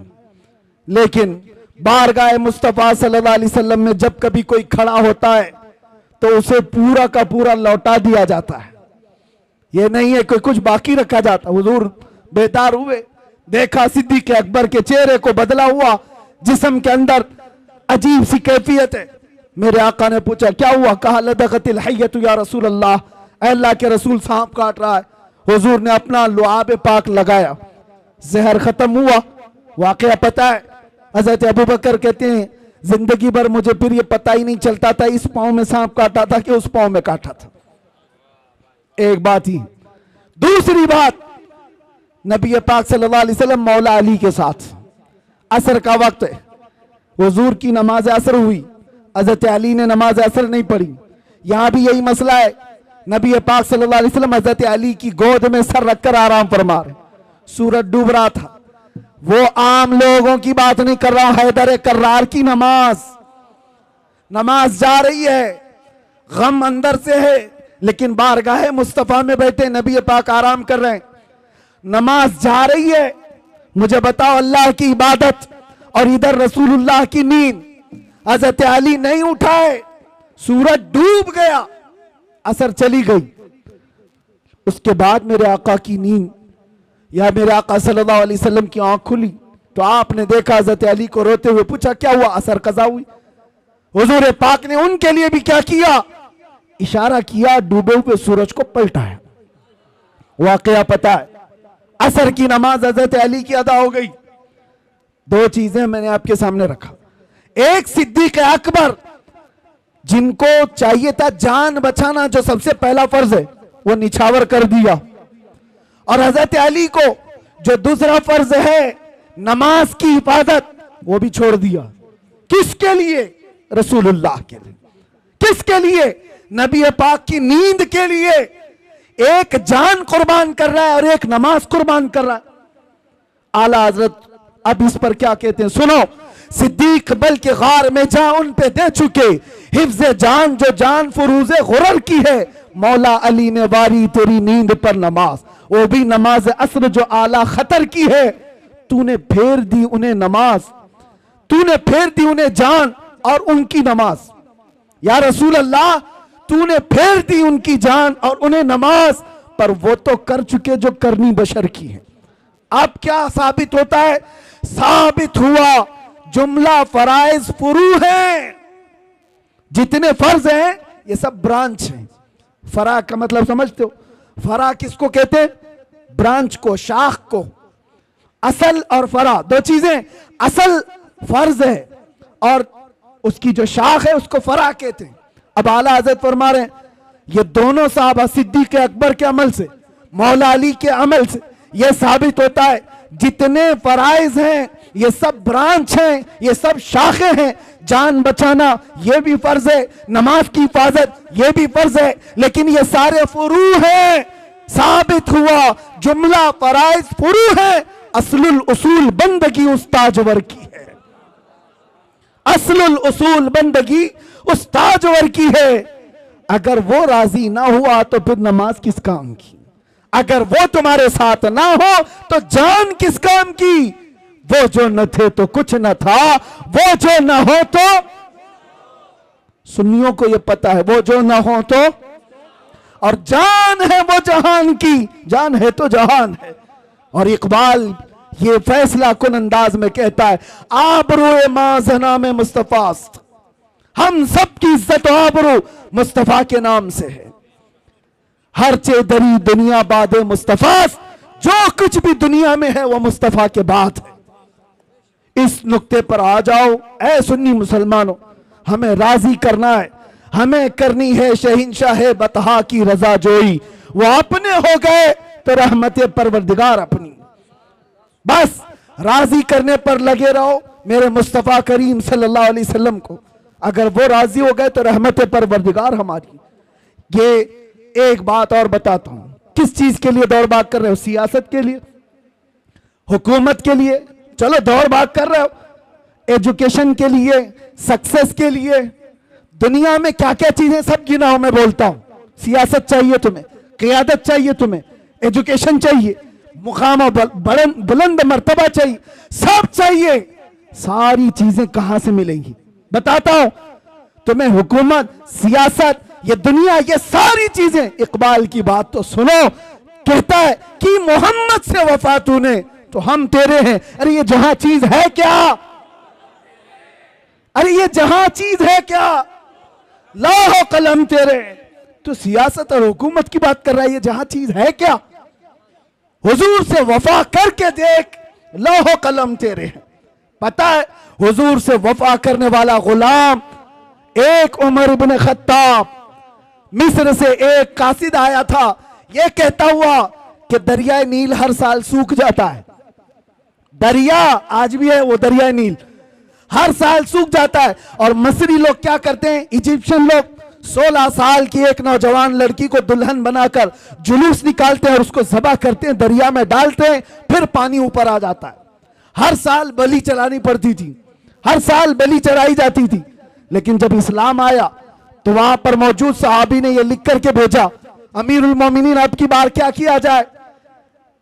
लेकिन बारगाह मुस्तफा सल्लल्लाहु अलैहि वसल्लम में जब कभी कोई खड़ा होता है तो उसे पूरा का पूरा लौटा दिया जाता है। ये नहीं है कि कुछ बाकी रखा जाता। हुजूर बेदार हुए, देखा सिद्दीक अकबर के चेहरे को बदला हुआ, जिस्म के अंदर अजीब सी कैफियत है। मेरे आका ने पूछा क्या हुआ? कहा लदगतिल हय्यतु या रसूल अल्लाह, अल्लाह के रसूल सांप काट रहा है। हुजूर ने अपना लुआब पाक लगाया, जहर खत्म हुआ। वाकया पता है, हजरत अबू बकर कहते हैं जिंदगी भर मुझे फिर ये पता ही नहीं चलता था इस पांव में सांप काटा था कि उस पांव में काटा था। एक बात ही। दूसरी बात, नबी पाक सल्लल्लाहु अलैहि वसल्लम मौला अली के साथ, असर का वक्त है, हुजूर की नमाज असर हुई, हजरत अली ने नमाज असर नहीं पढ़ी। यहां भी यही मसला है। नबी पाक सल्लल्लाहु अलैहि वसल्लम हजरत अली की गोद में सर रखकर आराम फरमा रहे, सूरज डूब रहा था। वो आम लोगों की बात नहीं कर रहा हूं, हैदर कर्रार की नमाज जा रही है, गम अंदर से है, लेकिन बारगाह मुस्तफा में बैठे नबी पाक आराम कर रहे हैं, नमाज जा रही है। मुझे बताओ, अल्लाह की इबादत और इधर रसूलुल्लाह की नींद। हजरत अली नहीं उठाए, सूरज डूब गया, असर चली गई। उसके बाद मेरे आका की नींद या मेरे आका सल्लल्लाहु अलैहि वसल्लम की आंख खुली तो आपने देखा हजरत अली को रोते हुए। पूछा क्या हुआ? असर कज़ा हुई। हुजूर पाक ने उनके लिए भी क्या किया? इशारा किया, डूबे हुए सूरज को पलटाया। वाकया पता है, असर की नमाज हजरत अली की अदा हो गई। दो चीजें मैंने आपके सामने रखा। एक, सिद्दीक अकबर, जिनको चाहिए था जान बचाना, जो सबसे पहला फर्ज है, वो निछावर कर दिया। और हजरत अली को जो दूसरा फर्ज है नमाज की हिफाजत, वो भी छोड़ दिया। किसके लिए? रसूलुल्लाह के लिए। किसके लिए? नबी पाक की नींद के लिए। एक जान कुर्बान कर रहा है और एक नमाज कुर्बान कर रहा है। आला हजरत अब इस पर क्या कहते हैं सुनो। सिद्दीक बल्कि गार में जा उन पे दे चुके, हिफ्ज़ जान जो जान फुरूज़े गुरर की है, मौला अली ने वारी तेरी नींद पर नमाज, वो भी नमाज असर जो आला खतर की है। तूने फेर दी उन्हें नमाज, तूने फेर दी उन्हें जान और उनकी नमाज। या रसूल अल्लाह, तूने फेर दी उनकी जान और उन्हें नमाज, पर वो तो कर चुके जो करनी बशर की है। अब क्या साबित होता है? साबित हुआ जुमला फराइज फुरू हैं। जितने फर्ज हैं ये सब ब्रांच हैं। फरा का मतलब समझते हो? फरा किसको कहते हैं? ब्रांच को, शाख को। असल और फरा दो चीजें। असल फर्ज है और उसकी जो शाख है उसको फरा कहते हैं। अब आला हजरत फरमा रहे हैं ये दोनों साहबा सिद्दीक अकबर के अमल से, मौला अली के अमल से यह साबित होता है जितने फराइज हैं ये सब ब्रांच हैं, ये सब शाखें हैं। जान बचाना ये भी फर्ज है, नमाज की हिफाजत ये भी फर्ज है, लेकिन ये सारे फुरू हैं। साबित हुआ जुमला फराइज फुरू है। असलुल उसूल बंदगी उस्ताजवर की है। असलुल उसूल बंदगी उस्ताजवर की है। अगर वो राजी ना हुआ तो फिर नमाज किस काम की? अगर वो तुम्हारे साथ ना हो तो जान किस काम की? वो जो न थे तो कुछ न था, वो जो न हो तो, सुन्नियों को ये पता है, वो जो न हो तो, और जान है वो जहान की, जान है तो जहान है। और इकबाल ये फैसला कुन अंदाज में कहता है आबरू माजना में मुस्तफास्त, हम सब की इज्जत आबरू मुस्तफा के नाम से है। हर चेदरी दुनिया बाद मुस्तफास्त, जो कुछ भी दुनिया में है वो मुस्तफा के बाद है। इस नुक्ते पर आ जाओ ऐ सुन्नी मुसलमानों, हमें राजी करना है, हमें करनी है शहंशाह बतहा की रजा जोई। वो अपने हो गए तो रहमत परवरदिगार अपनी। बस राजी करने पर लगे रहो मेरे मुस्तफा करीम सल्लल्लाहु अलैहि वसल्लम को। अगर वो राजी हो गए तो रहमत परवरदिगार हमारी। ये एक बात और बताता हूं, किस चीज के लिए दौड़ भाग कर रहे हो? सियासत के लिए, हुकूमत के लिए, चलो दौड़ भाग कर रहे हो, एजुकेशन के लिए, सक्सेस के लिए, दुनिया में क्या क्या चीजें सब गिनाओ, मैं बोलता हूं। सियासत चाहिए तुम्हें, क़ियादत चाहिए तुम्हें, एजुकेशन चाहिए, मुकाम बुलंद मर्तबा चाहिए, सब चाहिए। सारी चीजें कहां से मिलेंगी? बताता हूं तुम्हें। हुकूमत, सियासत, ये दुनिया, ये सारी चीजें। इकबाल की बात तो सुनो, कहता है कि मोहम्मद से वफा तूने तो हम तेरे हैं। अरे ये जहां चीज है क्या, अरे ये जहां चीज है क्या, लाहो कलम तेरे। तो सियासत और हुकूमत की बात कर रहा है, ये जहां चीज है क्या। हुजूर से वफा करके देख, लाहो कलम तेरे हैं। पता है हुजूर से वफा करने वाला गुलाम एक उमर इब्न खत्ताब, मिस्र से एक कासिद आया था, यह कहता हुआ कि दरियाए नील हर साल सूख जाता है। दरिया आज भी है वो दरियाए नील, हर साल सूख जाता है। और मसरी लोग क्या करते हैं, इजिप्शियन लोग 16 साल की एक नौजवान लड़की को दुल्हन बनाकर जुलूस निकालते हैं और उसको ज़बह करते हैं, दरिया में डालते हैं, फिर पानी ऊपर आ जाता है। हर साल बलि चलानी पड़ती थी, हर साल बलि चढ़ाई जाती थी। लेकिन जब इस्लाम आया तो वहां पर मौजूद सहाबी ने यह लिख करके भेजा, अमीरुल मोमिनीन अब की बार क्या किया जाए,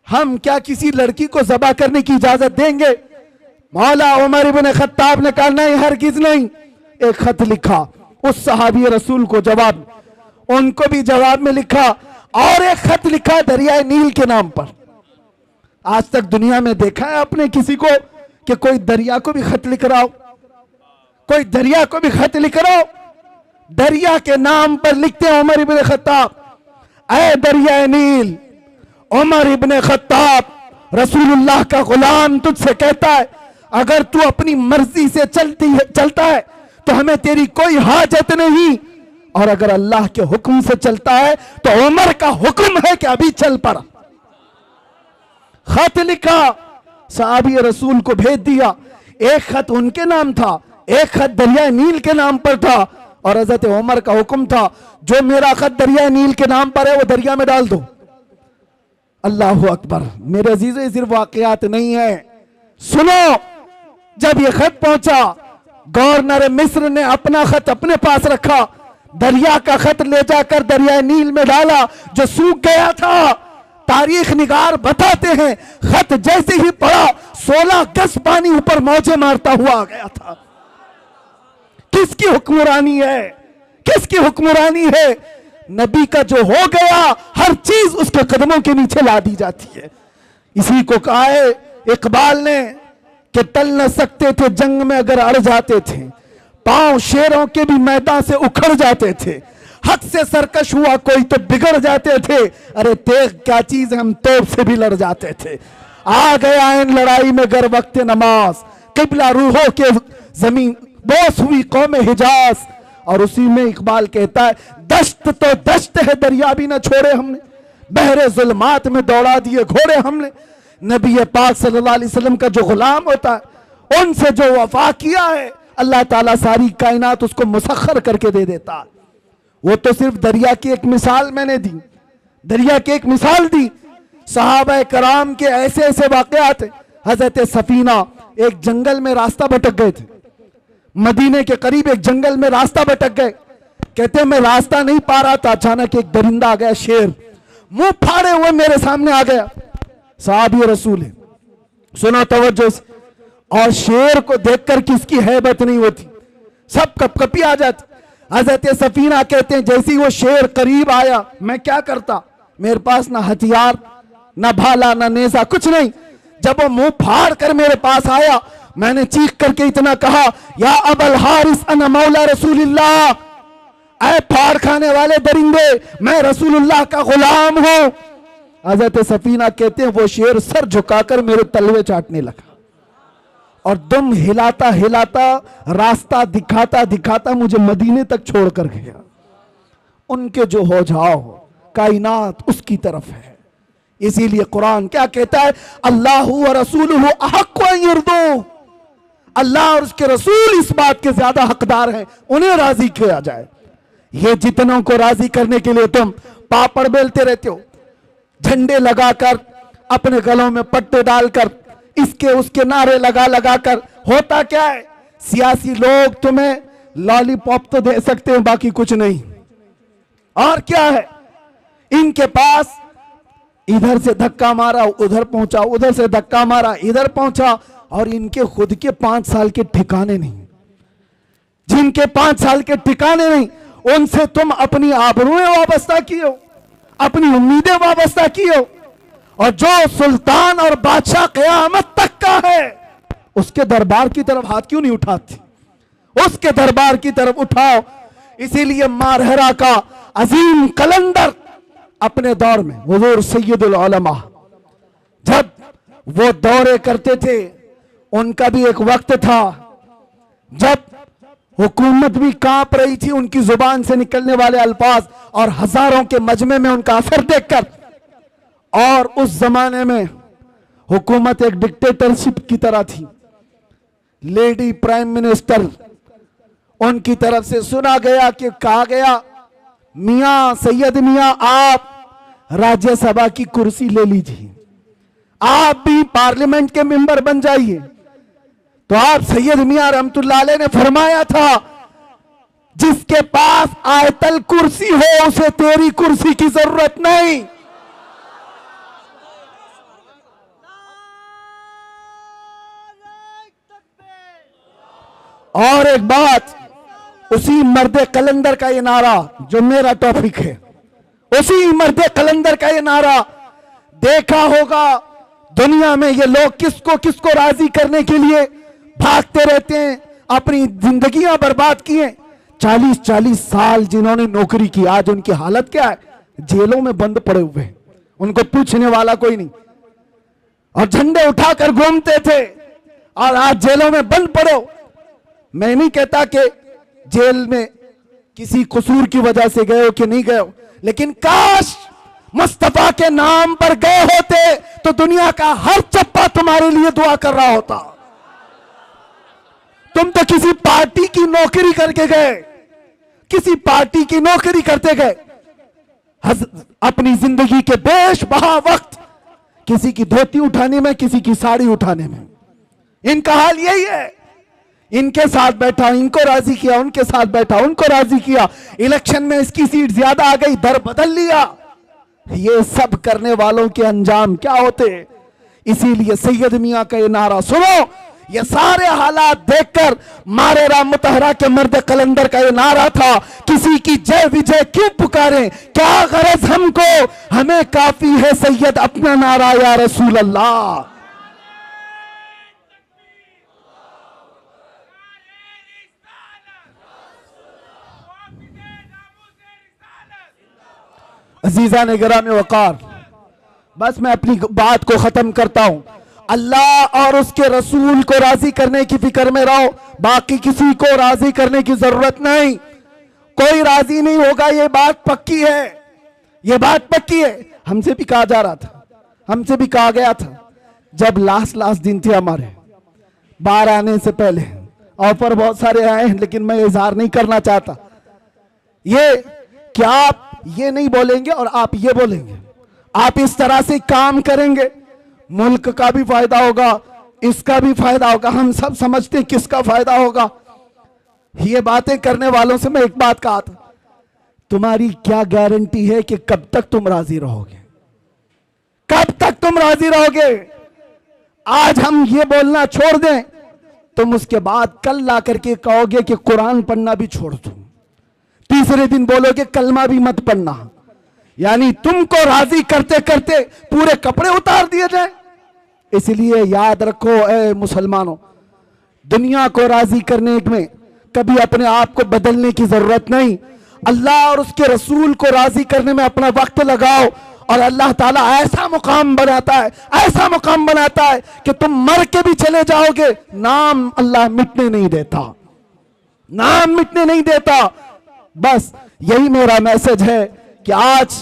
हम क्या किसी लड़की को ज़बह करने की इजाजत देंगे। मौला उमर इब्न खत्ताब ने कहा नहीं, हरगिज नहीं। एक खत लिखा उस सहाबी रसूल को जवाब, उनको भी जवाब में लिखा, और एक खत लिखा दरियाए नील के नाम पर। आज तक दुनिया में देखा है आपने किसी को कि कोई दरिया को भी खत लिख रहा हो, कोई दरिया को भी खत लिख रहा हो। दरिया के नाम पर लिखते हैं उमर इब्न खत्ताब, ऐ दरियाए नील, उमर इब्न खत्ताब रसूलुल्लाह का गुलाम तुझसे कहता है, अगर तू अपनी मर्जी से चलता है तो हमें तेरी कोई हाजत नहीं, और अगर अल्लाह के हुक्म से चलता है तो उमर का हुक्म है कि अभी चल पड़ा। खत लिखा, सहाबी रसूल को भेज दिया। एक खत उनके नाम था, एक खत दरिया नील के नाम पर था, और हजरत उमर का हुक्म था जो मेरा खत दरिया नील के नाम पर है वो दरिया में डाल दो। अल्लाह अकबर। मेरे अजीजों, ये सिर्फ वाकयात नहीं है, सुनो। जब ये खत पहुंचा, गवर्नर मिस्र ने अपना खत अपने पास रखा, दरिया का खत ले जाकर दरिया नील में डाला जो सूख गया था। तारीख निगार बताते हैं खत जैसे ही पड़ा 16 गज पानी ऊपर मौजे मारता हुआ आ गया था। किसकी हुक्मरानी है, किसकी हुक्मरानी है। नबी का जो हो गया हर चीज उसके कदमों के नीचे ला दी जाती है। इसी को कहा है इकबाल ने कि टल न सकते थे जंग में अगर अड़ जाते थे, पांव शेरों के भी मैदान से उखड़ जाते थे, हक से सरकश हुआ कोई तो बिगड़ जाते थे, अरे तेग क्या चीज हम तोप से भी लड़ जाते थे। आ गया इन लड़ाई में गर वक्त नमाज, किबला रूहों के जमीन बोस हुई कौम हिजाज। और उसी में इकबाल कहता है, दश्त तो दश्त है दरिया भी न छोड़े हमने, बहरे जुल्मात में दौड़ा दिए घोड़े हमने। नबी पाक सल्लल्लाहु अलैहि वसल्लम का जो गुलाम होता है, उनसे जो वफा किया है, अल्लाह ताला सारी कायनात उसको मुसख्खर करके दे देता है। वो तो सिर्फ दरिया की एक मिसाल मैंने दी, दरिया की एक मिसाल दी। सहाबा कराम के ऐसे ऐसे वाकयात। हजरत सफीना एक जंगल में रास्ता भटक गए थे, मदीने के करीब एक जंगल में रास्ता भटक गए। कहते मैं रास्ता नहीं पा रहा था, अचानक एक दरिंदा आ गया, शेर मुंह फाड़े हुए मेरे सामने आ गया। साहबी रसूल है, सुनो तवज्जो से। और शेर को देखकर किसकी हैबत नहीं होती, सब कपकपी आ जाती। हजरत सफीना कहते हैं जैसे ही वो शेर करीब आया, मैं क्या करता, मेरे पास ना हथियार ना भाला ना नेजा कुछ नहीं। जब वो मुंह फाड़ कर मेरे पास आया, मैंने चीख करके इतना कहा, या अबल हारिस अना मौला रसूलुल्लाह, ऐ फाड़ खाने वाले दरिंदे, मैं रसूलुल्लाह का गुलाम हूं। हजरत सफीना कहते हैं वो शेर सर झुकाकर मेरे तलवे चाटने लगा और दुम हिलाता हिलाता रास्ता दिखाता दिखाता मुझे मदीने तक छोड़कर गया। उनके जो हो जाओ कायनात उसकी तरफ है। इसीलिए कुरान क्या कहता है, अल्लाह व रसूलुहु अहक्कु अन युर्दू, अल्लाह और उसके रसूल इस बात के ज्यादा हकदार हैं उन्हें राजी किया जाए। ये जितनों को राजी करने के लिए तुम पापड़ बेलते रहते हो, झंडे लगाकर, अपने गलों में पट्टे डालकर, इसके उसके नारे लगा लगा कर, होता क्या है, सियासी लोग तुम्हें लॉलीपॉप तो दे सकते हैं, बाकी कुछ नहीं। और क्या है, इनके पास इधर से धक्का मारा उधर पहुंचा, उधर से धक्का मारा इधर पहुंचा, और इनके खुद के 5 साल के ठिकाने नहीं। जिनके 5 साल के ठिकाने नहीं, उनसे तुम अपनी आबरूएं वाबस्ता की हो, अपनी उम्मीदें वाबस्ता की हो। और जो सुल्तान और बादशाह क़यामत तक का है, उसके दरबार की तरफ हाथ क्यों नहीं उठाते? उसके दरबार की तरफ उठाओ। इसीलिए मारहरा का अजीम कलंदर अपने दौर में हुजूर सैयदुल उलमा जब वो दौरे करते थे, उनका भी एक वक्त था जब हुकूमत भी कांप रही थी उनकी जुबान से निकलने वाले अल्फाज और हजारों के मजमे में उनका असर देखकर। और उस जमाने में हुकूमत एक डिक्टेटरशिप की तरह थी। लेडी प्राइम मिनिस्टर, उनकी तरफ से सुना गया कि कहा गया, मियां सैयद मियां आप राज्यसभा की कुर्सी ले लीजिए, आप भी पार्लियामेंट के मेंबर बन जाइए। तो आप सैयद मियां रहमतुल्लाह अलैह ने फरमाया था, जिसके पास आयतल कुर्सी हो उसे तेरी कुर्सी की जरूरत नहीं। और एक बात, उसी मर्द कलंदर का ये नारा जो मेरा टॉपिक है, उसी मर्द कलंदर का ये नारा देखा होगा दुनिया में ये लोग किसको किसको राजी करने के लिए भागते रहते हैं, अपनी जिंदगियां बर्बाद किए। 40-40 साल जिन्होंने नौकरी की, आज उनकी हालत क्या है? जेलों में बंद पड़े हुए, उनको पूछने वाला कोई नहीं। और झंडे उठाकर घूमते थे और आज जेलों में बंद पड़ो। मैं नहीं कहता कि जेल में किसी कसूर की वजह से गए हो कि नहीं गए हो, लेकिन काश मुस्तफा के नाम पर गए होते तो दुनिया का हर चप्पा तुम्हारे लिए दुआ कर रहा होता। तुम तो किसी पार्टी की नौकरी करके गए, किसी पार्टी की नौकरी करते गए, अपनी जिंदगी के बेशबहा वक्त किसी की धोती उठाने में, किसी की साड़ी उठाने में। इनका हाल यही है। इनके साथ बैठा, इनको राजी किया, उनके साथ बैठा, उनको राजी किया, इलेक्शन में इसकी सीट ज्यादा आ गई, दर बदल लिया। ये सब करने वालों के अंजाम क्या होते? इसीलिए सैयद मियां का ये नारा सुनो, ये सारे हालात देखकर मारेरा मुतहरा के मर्द कलंदर का ये नारा था, किसी की जय विजय क्यों पुकारें, क्या गरज हमको, हमें काफी है सैयद अपना नारा या रसूल अल्लाह। अजीजा ने गिराम वकार, बस मैं अपनी बात को खत्म करता हूं। अल्लाह और उसके रसूल को राजी करने की फिक्र में रहो, बाकी किसी को राजी करने की जरूरत नहीं। कोई राजी नहीं होगा, ये बात पक्की है, ये बात पक्की है। हमसे भी कहा जा रहा था, हमसे भी कहा गया था, जब लास्ट दिन थे हमारे बाहर आने से पहले, ऑफर बहुत सारे आए हैं लेकिन मैं इजहार नहीं करना चाहता। ये क्या आप ये नहीं बोलेंगे और आप ये बोलेंगे, आप इस तरह से काम करेंगे, मुल्क का भी फायदा होगा, इसका भी फायदा होगा, हम सब समझते हैं किसका फायदा होगा। ये बातें करने वालों से मैं एक बात कहा था, तुम्हारी क्या गारंटी है कि कब तक तुम राजी रहोगे? कब तक तुम राजी रहोगे? आज हम ये बोलना छोड़ दें, तुम उसके बाद कल ला करके कहोगे कि कुरान पढ़ना भी छोड़ दो, तीसरे दिन बोलोगे कलमा भी मत पढ़ना। यानी तुमको राजी करते करते पूरे कपड़े उतार दिए जाए। इसलिए याद रखो ए मुसलमानों, दुनिया को राजी करने में कभी अपने आप को बदलने की जरूरत नहीं। अल्लाह और उसके रसूल को राजी करने में अपना वक्त लगाओ और अल्लाह ताला ऐसा मुकाम बनाता है, ऐसा मुकाम बनाता है कि तुम मर के भी चले जाओगे, नाम अल्लाह मिटने नहीं देता, नाम मिटने नहीं देता। बस यही मेरा मैसेज है कि आज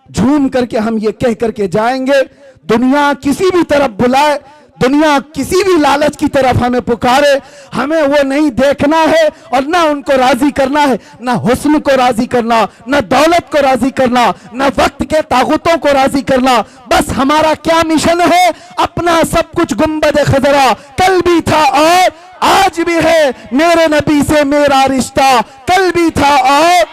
झूम करके हम ये कह करके जाएंगे, दुनिया किसी भी तरफ बुलाए, दुनिया किसी भी लालच की तरफ हमें पुकारे, हमें वो नहीं देखना है और ना उनको राजी करना है, ना हुस्न को राजी करना, ना दौलत को राजी करना, ना वक्त के तागुतों को राजी करना। बस हमारा क्या मिशन है? अपना सब कुछ गुंबद खजरा, कल भी था और आज भी है, मेरे नबी से मेरा रिश्ता कल भी था और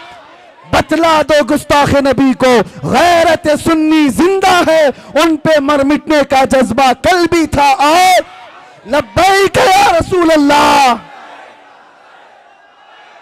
बतला दो गुस्ताखे नबी को, गैरत सुन्नी जिंदा है, उन पे मर मिटने का जज्बा कल भी था और लब्बैक या रसूल अल्लाह।